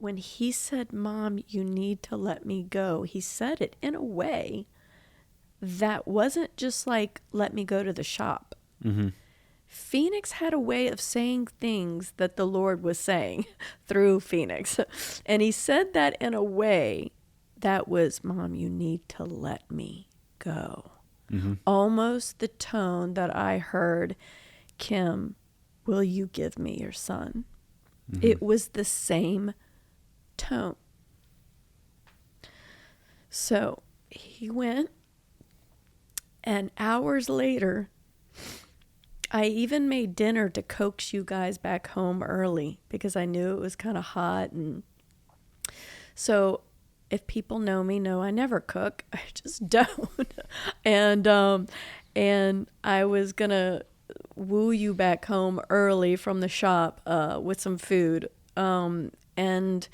when he said, Mom, you need to let me go, he said it in a way that wasn't just like, let me go to the shop. Mm-hmm. Phoenix had a way of saying things that the Lord was saying through Phoenix. And he said that in a way that was, Mom, you need to let me go. Mm-hmm. Almost the tone that I heard, Kim, will you give me your son? Mm-hmm. It was the same tone. So he went, and hours later, I even made dinner to coax you guys back home early because I knew it was kind of hot. And so if people know me, know I never cook. I just don't. And I was going to woo you back home early from the shop with some food. And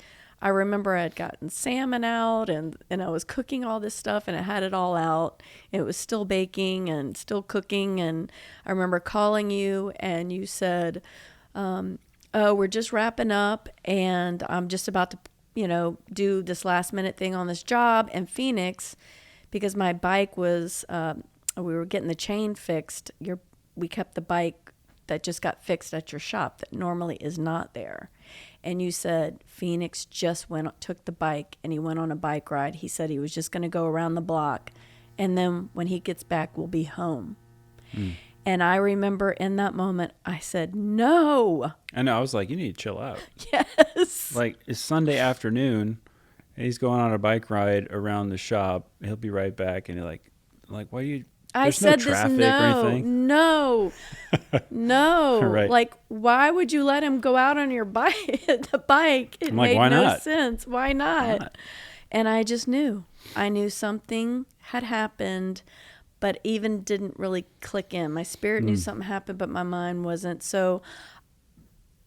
I remember I had gotten salmon out and I was cooking all this stuff and I had it all out. It was still baking and still cooking. And I remember calling you and you said, oh, we're just wrapping up and I'm just about to, do this last minute thing on this job. And Phoenix, because my bike was, we were getting the chain fixed. We kept the bike that just got fixed at your shop that normally is not there. And you said, Phoenix just took the bike and he went on a bike ride. He said he was just going to go around the block. And then when he gets back, we'll be home. Mm. And I remember in that moment, I said, no. I know. I was like, you need to chill out. Yes. Like, it's Sunday afternoon and he's going on a bike ride around the shop. He'll be right back. And you're like, why are you... I said this, no. Right. Like, why would you let him go out on your bike? The bike, it made no sense. Why not? And I just knew. I knew something had happened, but even didn't really click in. My spirit knew something happened, but my mind wasn't. So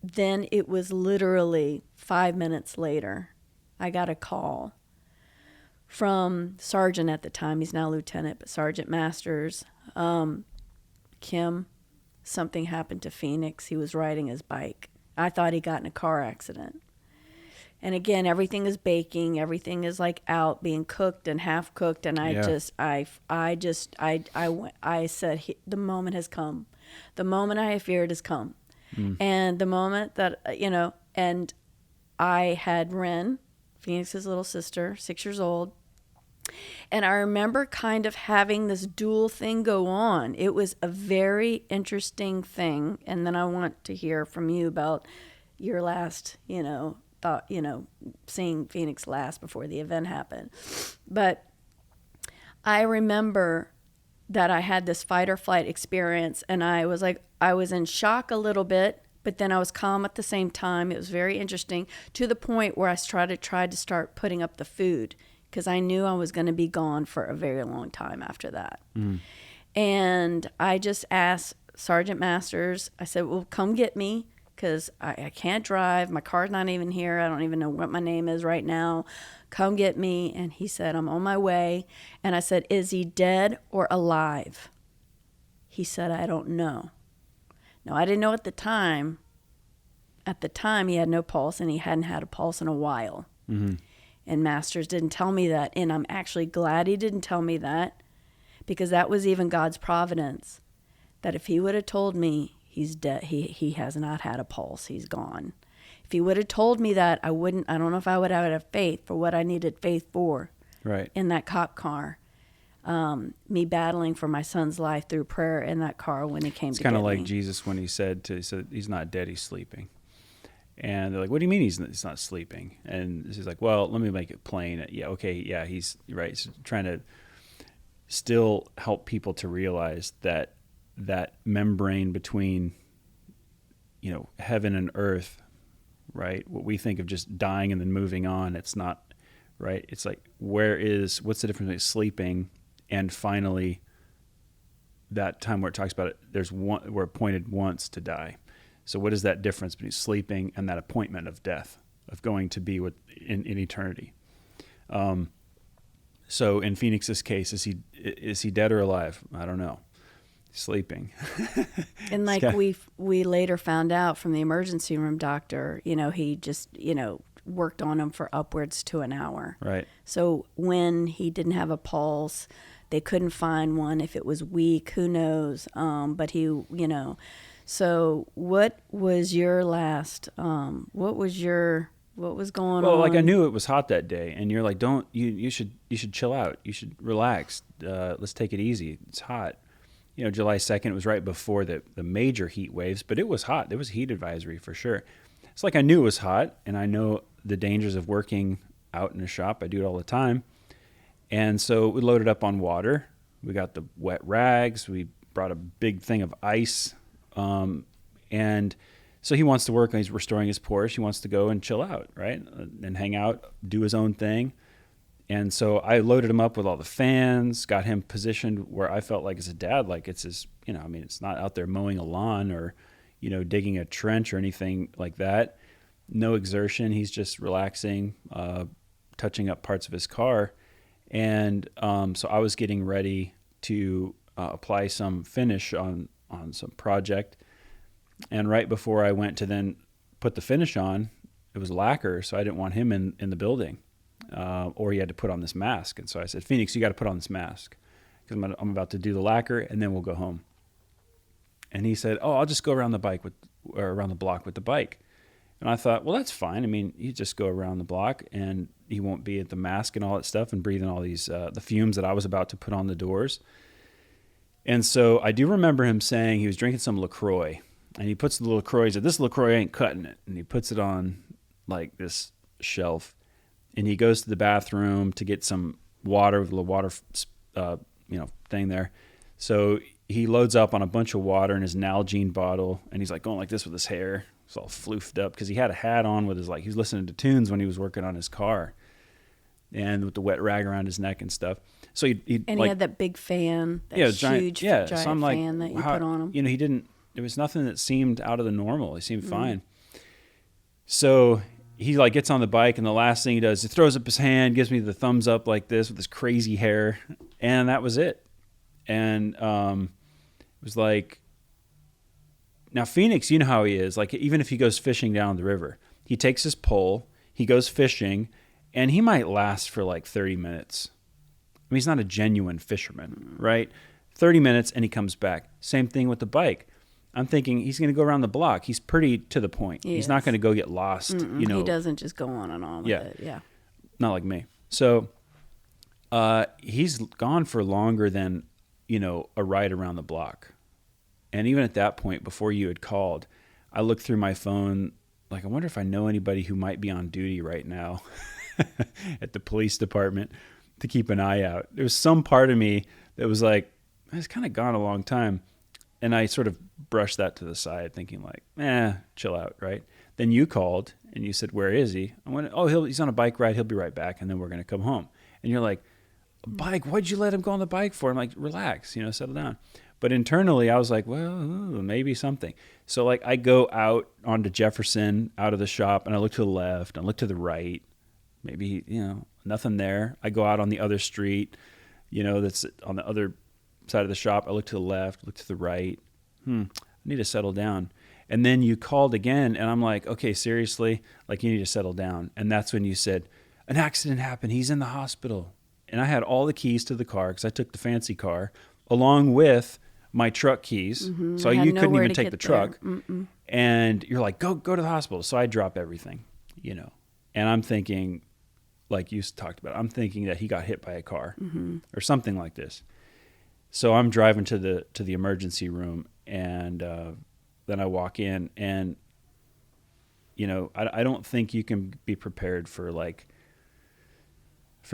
then it was literally 5 minutes later, I got a call from Sergeant at the time. He's now Lieutenant, but Sergeant Masters. Kim, something happened to Phoenix. He was riding his bike. I thought he got in a car accident. And again, everything is baking. Everything is like out, being cooked and half cooked. And I said, the moment has come. The moment I have feared has come. And the moment that, and I had Ren, Phoenix's little sister, 6 years old. And I remember kind of having this dual thing go on. It was a very interesting thing. And then I want to hear from you about your last, thought, seeing Phoenix last before the event happened. But I remember that I had this fight or flight experience and I was in shock a little bit, but then I was calm at the same time. It was very interesting to the point where I tried to start putting up the food because I knew I was going to be gone for a very long time after that. And I just asked Sergeant Masters, I said, well, come get me because I can't drive. My car's not even here. I don't even know what my name is right now. Come get me. And he said, I'm on my way. And I said, is he dead or alive? He said, I don't know. Now, I didn't know at the time. At the time, he had no pulse, and he hadn't had a pulse in a while. Mm-hmm. And Masters didn't tell me that. And I'm actually glad he didn't tell me that because that was even God's providence. That if he would have told me he's dead, he has not had a pulse, he's gone. If he would have told me that, I don't know if I would have had faith for what I needed faith for. Right. In that cop car. Me battling for my son's life through prayer in that car when he came to get me. It's kind of like Jesus when he said he's not dead, he's sleeping. And they're like, what do you mean he's not sleeping? And he's like, well, let me make it plain. Yeah, okay, yeah, he's right. He's trying to still help people to realize that membrane between, heaven and earth, right? What we think of just dying and then moving on, it's not, right? It's like, what's the difference between sleeping and finally that time where it talks about it, we're appointed once to die. So what is that difference between sleeping and that appointment of death, of going to be in eternity? So in Phoenix's case, is he dead or alive? I don't know. Sleeping. And we later found out from the emergency room doctor, he just, worked on him for upwards to an hour. Right. So when he didn't have a pulse, they couldn't find one. If it was weak, who knows? But he, So what was your last? What was going on? Well, like I knew it was hot that day, and you're like, you should chill out. You should relax. Let's take it easy. It's hot. July 2nd, it was right before the major heat waves, but it was hot. There was a heat advisory for sure. It's like I knew it was hot, and I know the dangers of working out in a shop. I do it all the time. And so we loaded up on water. We got the wet rags. We brought a big thing of ice. And so he wants to work. He's restoring his Porsche. He wants to go and chill out, right? And hang out, do his own thing. And so I loaded him up with all the fans, got him positioned where I felt like as a dad, like it's his, it's not out there mowing a lawn or, digging a trench or anything like that. No exertion. He's just relaxing, touching up parts of his car. And so I was getting ready to apply some finish on some project. And right before I went to then put the finish on, it was lacquer, so I didn't want him in the building. Or he had to put on this mask. And so I said, Phoenix, you got to put on this mask because I'm about to do the lacquer and then we'll go home. And he said, I'll just go around the block with the bike. And I thought, well, that's fine. I mean, you just go around the block and he won't be at the mask and all that stuff and breathing all these, the fumes that I was about to put on the doors. And so I do remember him saying he was drinking some LaCroix and he puts the LaCroix, he said, this LaCroix ain't cutting it. And he puts it on like this shelf and he goes to the bathroom to get some water with a little water, thing there. So he loads up on a bunch of water in his Nalgene bottle and he's like going like this with his hair. It's all floofed up because he had a hat on with his, he was listening to tunes when he was working on his car and with the wet rag around his neck and stuff. So he had that big fan, that huge giant so I'm like, fan that you put on him. There was nothing that seemed out of the normal. He seemed fine. So he gets on the bike and the last thing he does, he throws up his hand, gives me the thumbs up like this with his crazy hair. And that was it. And it was like, now Phoenix, you know how he is. Like even if he goes fishing down the river, he takes his pole, he goes fishing, and he might last for like 30 minutes. I mean, he's not a genuine fisherman, right? 30 minutes and he comes back. Same thing with the bike. I'm thinking he's going to go around the block. He's pretty to the point. He's not going to go get lost. He doesn't just go on and on with it. Yeah. Not like me. So he's gone for longer than, a ride around the block. And even at that point, before you had called, I looked through my phone, I wonder if I know anybody who might be on duty right now at the police department to keep an eye out. There was some part of me that was like, it's kind of gone a long time. And I sort of brushed that to the side thinking chill out, right? Then you called and you said, where is he? I went, he's on a bike ride. He'll be right back. And then we're going to come home. And you're like, a bike? Why'd you let him go on the bike for? I'm like, relax, settle down. But internally, I was like, well, maybe something. So I go out onto Jefferson, out of the shop, and I look to the left, and I look to the right. Maybe, nothing there. I go out on the other street, that's on the other side of the shop. I look to the left, look to the right. I need to settle down. And then you called again, and I'm like, okay, seriously? You need to settle down. And that's when you said, an accident happened. He's in the hospital. And I had all the keys to the car because I took the fancy car along with my truck keys. Mm-hmm. So you couldn't even take the truck. And you're like, go to the hospital. So I drop everything, And I'm thinking, like you talked about, I'm thinking that he got hit by a car or something like this. So I'm driving to the emergency room and then I walk in and, I don't think you can be prepared for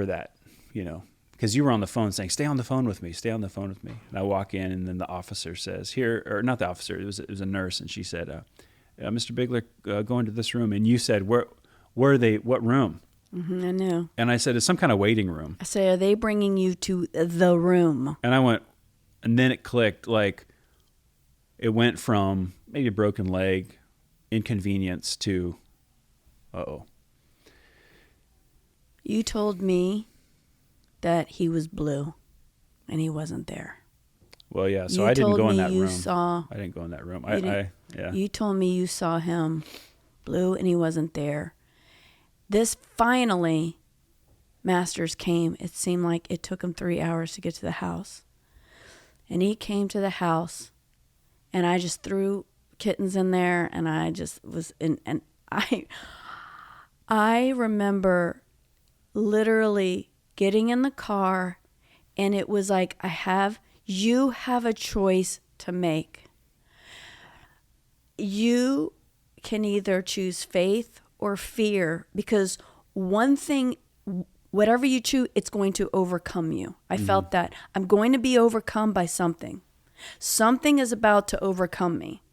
that, because you were on the phone saying, stay on the phone with me. And I walk in and then the officer says or not the officer, it was a nurse. And she said, Mr. Bigler, go into this room. And you said, where are they? What room? Mm-hmm, I knew. And I said, it's some kind of waiting room. I said, are they bringing you to the room? And I went, and then it clicked, it went from maybe a broken leg, inconvenience to, uh-oh. You told me that he was blue and he wasn't there. Well, yeah, so I didn't go in that room. I didn't go in that room. You told me you saw him blue and he wasn't there. This finally, Masters came. It seemed like it took him 3 hours to get to the house. And he came to the house, and I just threw kittens in there, and I just was in, and I remember literally getting in the car, and it was like, you have a choice to make. You can either choose faith or fear, because one thing, whatever you choose, it's going to overcome you. I felt that. I'm going to be overcome by something. Something is about to overcome me.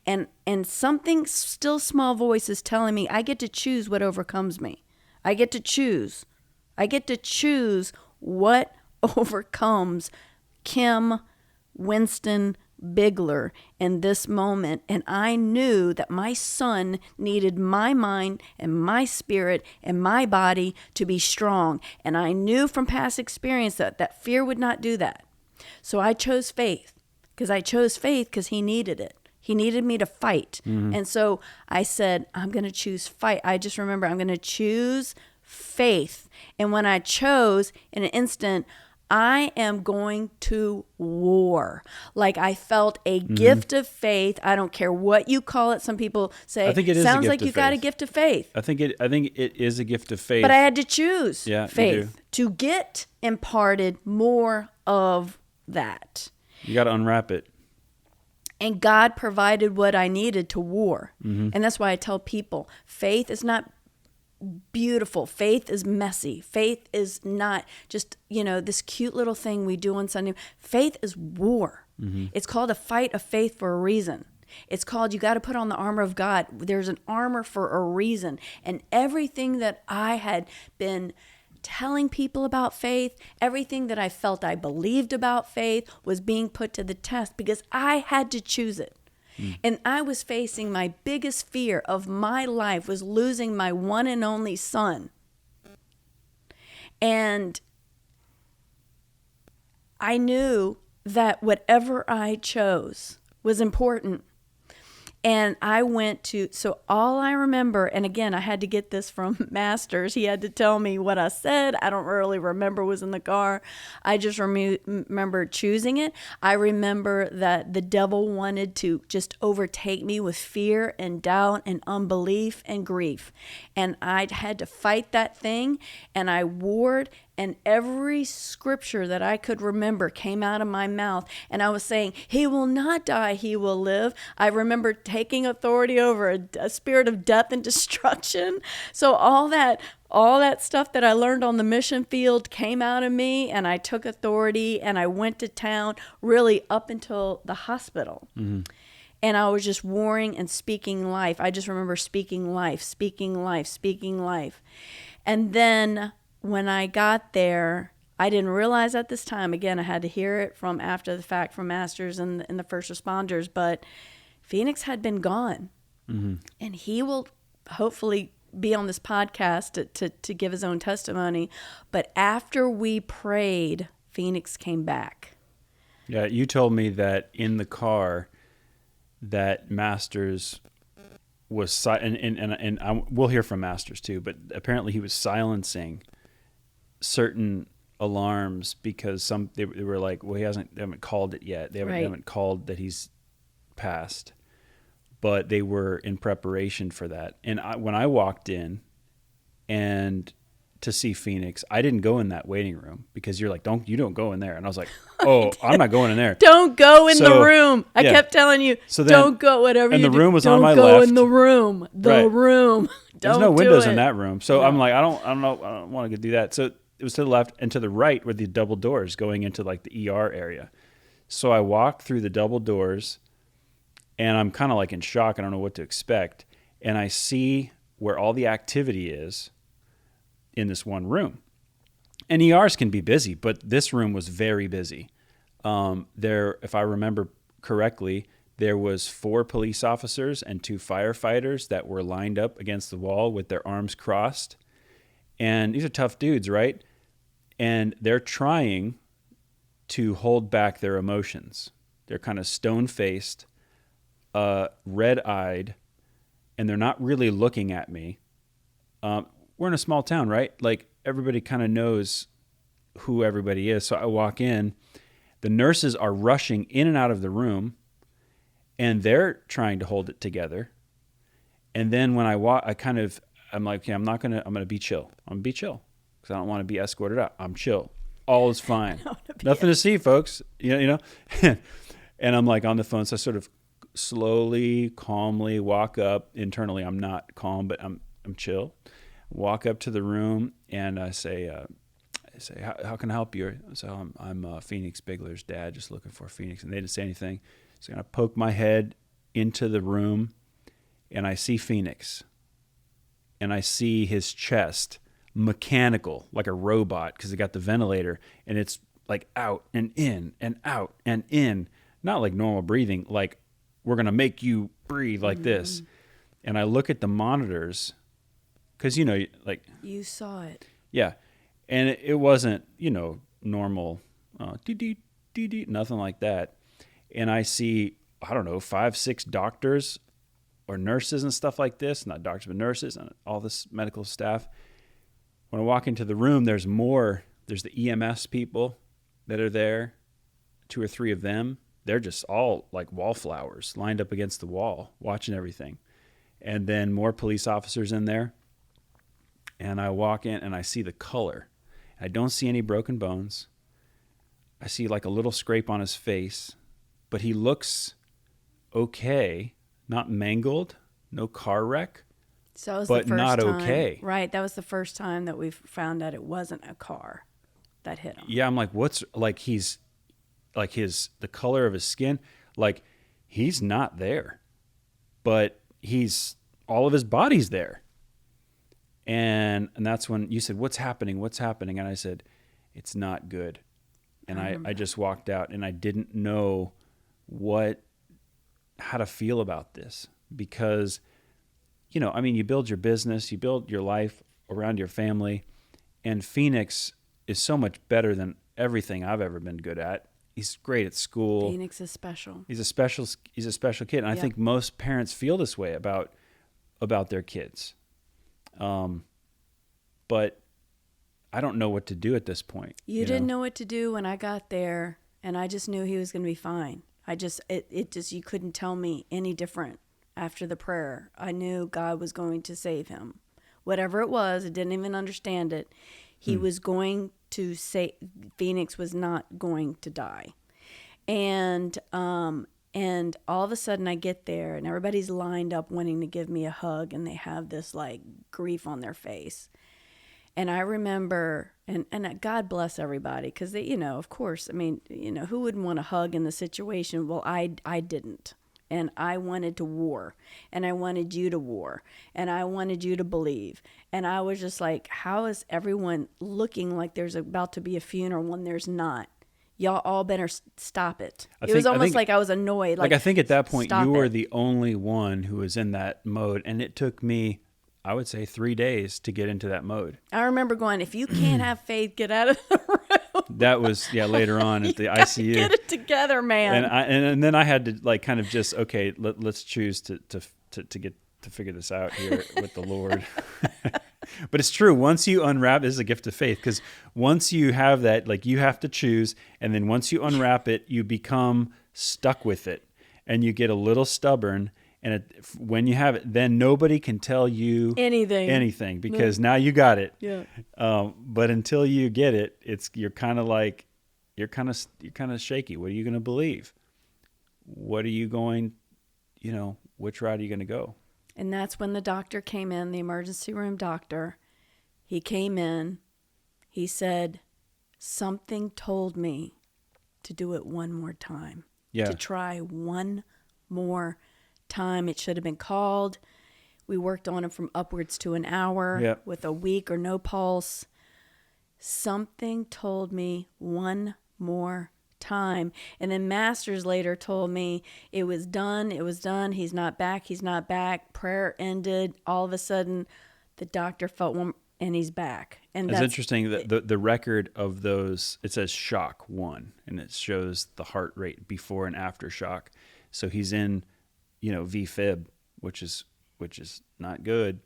And something, still small voice is telling me I get to choose what overcomes me. I get to choose. I get to choose what overcomes Kim Winston Bigler in this moment. And I knew that my son needed my mind and my spirit and my body to be strong. And I knew from past experience that fear would not do that. So I chose faith, because he needed it. He needed me to fight. And so I said, I'm going to choose fight. I just remember I'm going to choose faith. And when I chose, in an instant, I am going to war. Like, I felt a gift of faith. I don't care what you call it. Some people say, I think it is sounds a gift like of you got a gift of faith. I think it is a gift of faith. But I had to choose faith to get imparted more of that. You got to unwrap it. And God provided what I needed to war. And that's why I tell people, faith is not beautiful. Faith is messy. Faith is not just, this cute little thing we do on Sunday. Faith is war. It's called a fight of faith for a reason. It's called, you got to put on the armor of God. There's an armor for a reason. And everything that I had been telling people about faith, everything that I felt I believed about faith was being put to the test, because I had to choose it. And I was facing my biggest fear of my life was losing my one and only son. And I knew that whatever I chose was important. And I went to, so all I remember, and again, I had to get this from Masters. He had to tell me what I said. I don't really remember what was in the car. I just remember choosing it. I remember that the devil wanted to just overtake me with fear and doubt and unbelief and grief. And I had to fight that thing, and I warred. And every scripture that I could remember came out of my mouth. And I was saying, he will not die, he will live. I remember taking authority over a spirit of death and destruction. So all that stuff that I learned on the mission field came out of me, and I took authority, and I went to town really up until the hospital. And I was just warring and speaking life. I just remember speaking life. And then when I got there, I didn't realize at this time, again, I had to hear it from after the fact from Masters and the first responders, but Phoenix had been gone. And he will hopefully be on this podcast to give his own testimony. But after we prayed, Phoenix came back. Yeah, you told me that in the car that Masters was, and we'll hear from Masters too, but apparently he was silencing certain alarms because they were like, well, they haven't called it yet. They haven't called that he's passed, but they were in preparation for that. And when I walked in and to see Phoenix, I didn't go in that waiting room because you're like, don't go in there. And I was like, oh, I'm not going in there. Don't go in the room. I kept telling you, don't go, whatever you do. And the room was on my left. Don't go in the room. The room. There's no windows in that room. So I'm like, I don't want to do that. So it was to the left, and to the right were the double doors going into like the ER area. So I walked through the double doors, and I'm kind of like in shock. I don't know what to expect. And I see where all the activity is in this one room. And ERs can be busy, but this room was very busy. There, if I remember correctly, there was 4 police officers and 2 firefighters that were lined up against the wall with their arms crossed. And these are tough dudes, right? And they're trying to hold back their emotions. They're kind of stone-faced, red-eyed, and they're not really looking at me. We're we're in a small town, right? Like everybody kind of knows who everybody is. So I walk in, the nurses are rushing in and out of the room, and they're trying to hold it together. And then when I walk, I'm like, okay, I'm going to be chill. I'm going to be chill because I don't want to be escorted out. I'm chill. All is fine. Nothing to see, folks. You know. And I'm like on the phone. So I sort of slowly, calmly walk up. Internally, I'm not calm, but I'm chill. Walk up to the room and I say, how can I help you? So I'm Phoenix Bigler's dad, just looking for Phoenix. And they didn't say anything. So I'm going to poke my head into the room and I see Phoenix. And I see his chest, mechanical, like a robot, because it got the ventilator. And it's like out and in and out and in. Not like normal breathing, like we're going to make you breathe like this. And I look at the monitors, because, like... You saw it. Yeah. And it wasn't, normal, nothing like that. And I see, I don't know, 5, 6 doctors or nurses and stuff like this, not doctors, but nurses and all this medical staff. When I walk into the room, there's the EMS people that are there, 2 or 3 of them. They're just all like wallflowers lined up against the wall, watching everything. And then more police officers in there. And I walk in and I see the color. I don't see any broken bones. I see like a little scrape on his face, but he looks okay, not mangled, no car wreck, So that was but the first not time, okay. Right. That was the first time that we found out it wasn't a car that hit him. Yeah, I'm like, what's like he's like the color of his skin, like he's not there, but all of his body's there. And that's when you said, what's happening? And I said, it's not good. And I just walked out and I didn't know how to feel about this because, you build your business, you build your life around your family, and Phoenix is so much better than everything I've ever been good at. He's great at school. Phoenix is special. He's a special kid. And I think most parents feel this way about their kids. But I don't know what to do at this point. You didn't know what to do when I got there, and I just knew he was going to be fine. You couldn't tell me any different after the prayer. I knew God was going to save him. Whatever it was, I didn't even understand it. He was going to say, Phoenix was not going to die. And all of a sudden I get there and everybody's lined up wanting to give me a hug and they have this like grief on their face. And I remember, and God bless everybody, because they, of course, who wouldn't want a hug in the situation? Well, I didn't. And I wanted to war, and I wanted you to war, and I wanted you to believe. And I was just like, how is everyone looking like there's about to be a funeral when there's not? Y'all all better stop it. It was almost like I was annoyed. Like I think at that point you were the only one who was in that mode, and it took me, I would say, 3 days to get into that mode. I remember going, if you can't have faith, get out of the room. That was later on at the ICU. Get it together, man. And then I had to like kind of just let's choose to figure this out here with the Lord. But it's true. Once you unwrap, this is a gift of faith, because once you have that, like you have to choose, and then once you unwrap it, you become stuck with it, and you get a little stubborn. And when you have it, then nobody can tell you anything because now you got it. Yeah. But until you get it, you're kind of shaky. What are you going to believe? What are you going? Which route are you going to go? And that's when the doctor came in, the emergency room doctor. He came in. He said, something told me to do it one more time. Yeah. To try one more time. It should have been called. We worked on him from upwards to an hour with a week or no pulse. Something told me one more time. And then Masters later told me it was done. He's not back. Prayer ended. All of a sudden, the doctor felt one, and he's back. And it's interesting that the record of those, it says shock 1, and it shows the heart rate before and after shock. So he's in, VFib, which is not good.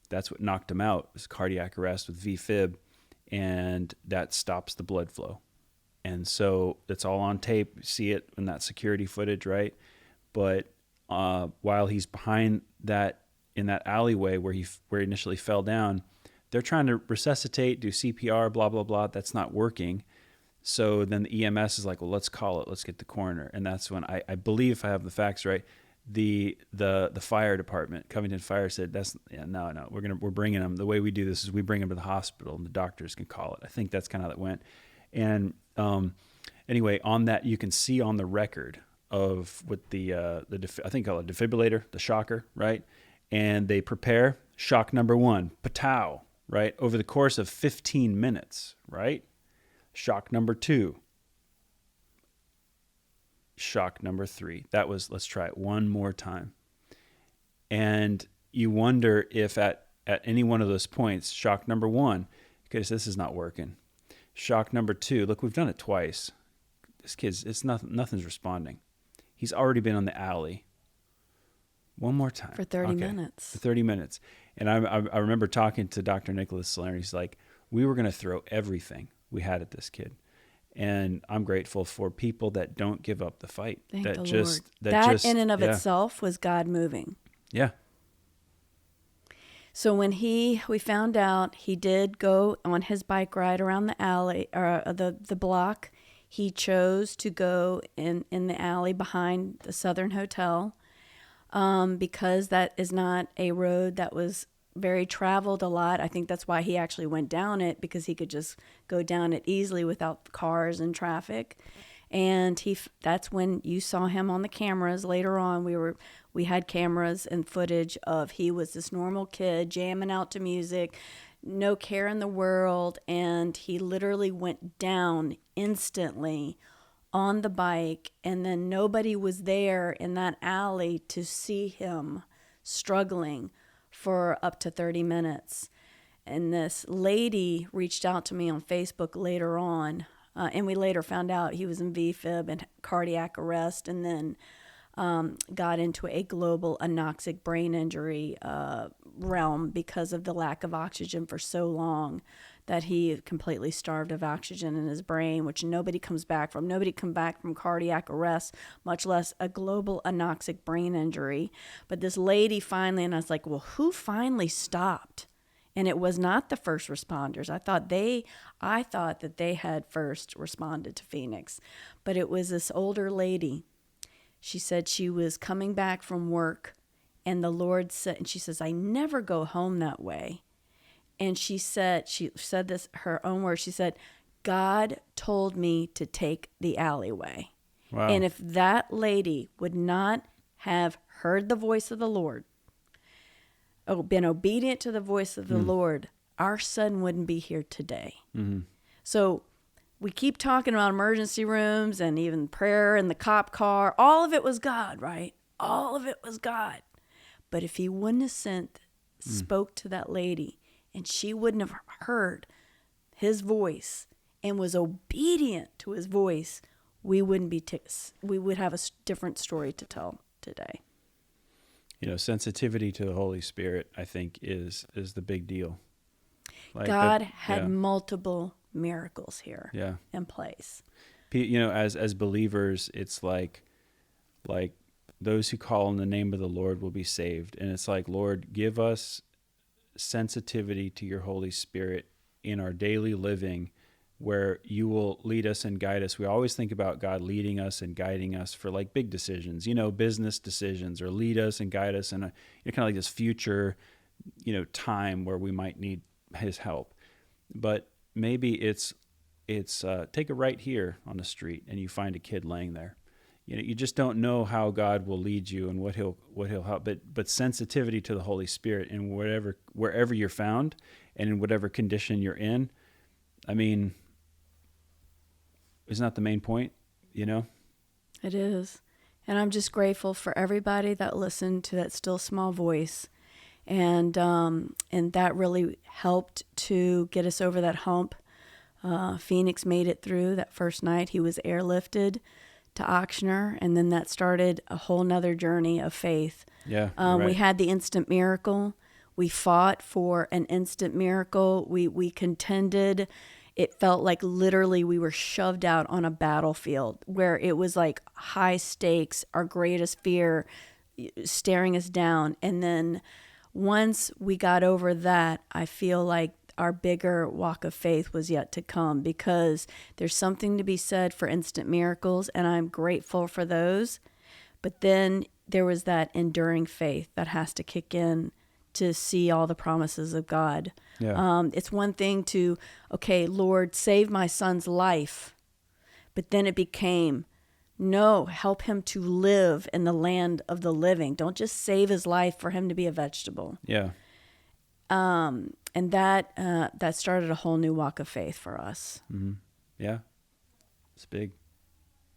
That's what knocked him out, was cardiac arrest with VFib, and that stops the blood flow. And so it's all on tape. You see it in that security footage, right? But while he's behind that, in that alleyway where he initially fell down, they're trying to resuscitate, do CPR, blah, blah, blah. That's not working. So then the EMS is like, well, let's call it. Let's get the coroner. And that's when I believe, if I have the facts right, the fire department, Covington Fire, said, no, we're bringing him. The way we do this is we bring him to the hospital and the doctors can call it. I think that's kind of how that went. And anyway, on that, you can see on the record of with I think called a defibrillator, the shocker, right? And they prepare shock number 1, patow, right? Over the course of 15 minutes, right? Shock number 2. Shock number 3. That was, let's try it one more time. And you wonder if at any one of those points, shock number 1, because this is not working. Shock number 2, look, we've done it twice. This kid's, nothing's responding. He's already been on the alley. One more time. For 30 minutes. For 30 minutes. And I remember talking to Dr. Nicholas Salerno. He's like, we were going to throw everything we had at this kid. And I'm grateful for people that don't give up the fight. Thank the Lord. That in and of itself was God moving. Yeah. So when we found out he did go on his bike ride around the alley, or the block, he chose to go in the alley behind the Southern Hotel, because that is not a road that was very traveled a lot. I think that's why he actually went down it, because he could just go down it easily without cars and traffic. And that's when you saw him on the cameras later on. We had cameras and footage of he was this normal kid jamming out to music, no care in the world, and he literally went down instantly on the bike, and then nobody was there in that alley to see him struggling for up to 30 minutes. And this lady reached out to me on Facebook later on, and we later found out he was in VFib and cardiac arrest, and then got into a global anoxic brain injury realm because of the lack of oxygen for so long that he completely starved of oxygen in his brain, which nobody comes back from. Nobody come back from cardiac arrest, much less a global anoxic brain injury. But this lady finally, and I was like, well, who finally stopped? And it was not the first responders. I thought that they had first responded to Phoenix, but it was this older lady. She said she was coming back from work, and the Lord said, and she says, I never go home that way. And she said this, her own words, she said, God told me to take the alleyway. Wow. And if that lady would not have heard the voice of the Lord, been obedient to the voice of the Lord, our son wouldn't be here today. Mm-hmm. So we keep talking about emergency rooms and even prayer and the cop car. All of it was God, right? All of it was God. But if he wouldn't have spoke to that lady, and she wouldn't have heard his voice and was obedient to his voice, we wouldn't be. We would have a different story to tell today. Sensitivity to the Holy Spirit, I think, is the big deal. God had multiple miracles here in place. As believers, it's like those who call on the name of the Lord will be saved. And it's like, Lord, give us sensitivity to your Holy Spirit in our daily living, where you will lead us and guide us. We always think about God leading us and guiding us for like big decisions, business decisions, or lead us and guide us in a kind of like this future, time where we might need his help. But maybe it's take a right here on the street and you find a kid laying there. You just don't know how God will lead you and what he'll help. But sensitivity to the Holy Spirit in wherever you're found and in whatever condition you're in, I mean, isn't that the main point? It is. And I'm just grateful for everybody that listened to that still small voice. And that really helped to get us over that hump. Phoenix made it through that first night. He was airlifted to Ochsner, and then that started a whole nother journey of faith. Yeah, right. We had the instant miracle We fought for an instant miracle. We contended. It felt like literally we were shoved out on a battlefield where it was like high stakes, our greatest fear staring us down. And then once we got over that, I feel like our bigger walk of faith was yet to come, because there's something to be said for instant miracles, and I'm grateful for those. But then there was that enduring faith that has to kick in to see all the promises of God. Yeah. It's one thing to, okay, Lord, save my son's life. But then it became, no, help him to live in the land of the living. Don't just save his life for him to be a vegetable. Yeah. And that started a whole new walk of faith for us. Mm-hmm. Yeah. It's big.